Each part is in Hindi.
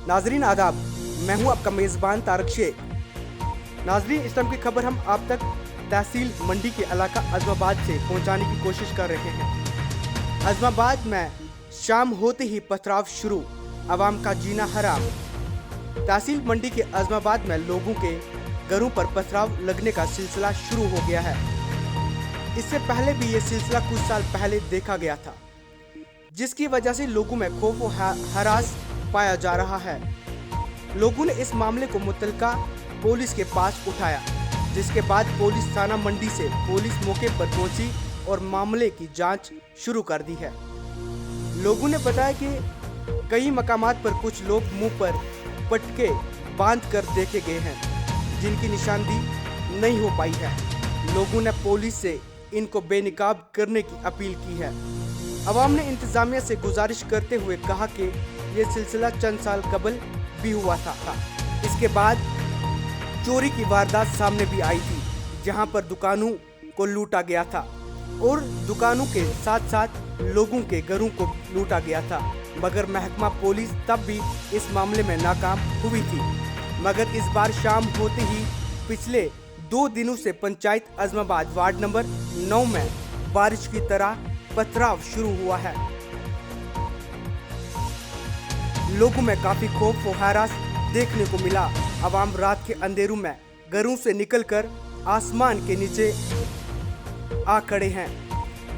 नाजरीन आदाब, मैं हूं आपका मेज़बान तारक शेख। नाजरीन, इस टाइम की खबर हम आप तक तहसील मंडी के इलाका अज़माबाद से पहुंचाने की कोशिश कर रहे हैं। अज़माबाद में शाम होते ही पथराव शुरू, आवाम का जीना हराम। तहसील मंडी के अज़माबाद में लोगों के घरों पर पथराव लगने का सिलसिला शुरू हो गया है। इससे पहले भी ये सिलसिला कुछ साल पहले देखा गया था, जिसकी वजह से लोगों में खौफ और हरास पाया जा रहा है। लोगों ने इस मामले को मुतलका पुलिस के पास उठाया, जिसके बाद पुलिस थाना मंडी से पुलिस मौके पर पहुंची और मामले की जांच शुरू कर दी है। लोगों ने बताया कि कई मकामात पर कुछ लोग मुंह पर पटके बांध कर देखे गए हैं, जिनकी निशानदेही नहीं हो पाई है। लोगों ने पुलिस से इनको बेनकाब करने की अपील की है। अवाम ने इंतजामिया से गुजारिश करते हुए कहा कि यह सिलसिला चंद साल कबल भी हुआ था। इसके बाद चोरी की वारदात सामने भी आई थी, जहां पर दुकानों को लूटा गया था और दुकानों के साथ साथ लोगों के घरों को लूटा गया था। मगर महकमा पुलिस तब भी इस मामले में नाकाम हुई थी। मगर इस बार शाम होते ही पिछले 2 दिनों से पंचायत अज़माबाद वार्ड नंबर 9 में बारिश की तरह पथराव शुरू हुआ है। लोगों में काफी खौफ और हरास देखने को मिला। अवाम रात के अंधेरों में घरों से निकलकर आसमान के नीचे आ खड़े हैं,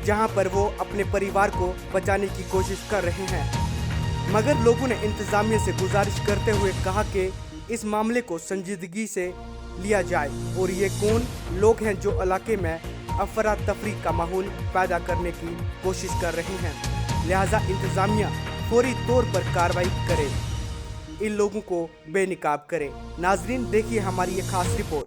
जहां पर वो अपने परिवार को बचाने की कोशिश कर रहे हैं। मगर लोगों ने इंतजामिया से गुजारिश करते हुए कहा कि इस मामले को संजीदगी से लिया जाए और ये कौन लोग हैं जो इलाके में अफरा तफरी का माहौल पैदा करने की कोशिश कर रहे हैं। लिहाजा इंतजामिया फौरी तौर पर कार्रवाई करे, इन लोगों को बेनकाब करे। नाजरीन, देखिए हमारी ये खास रिपोर्ट।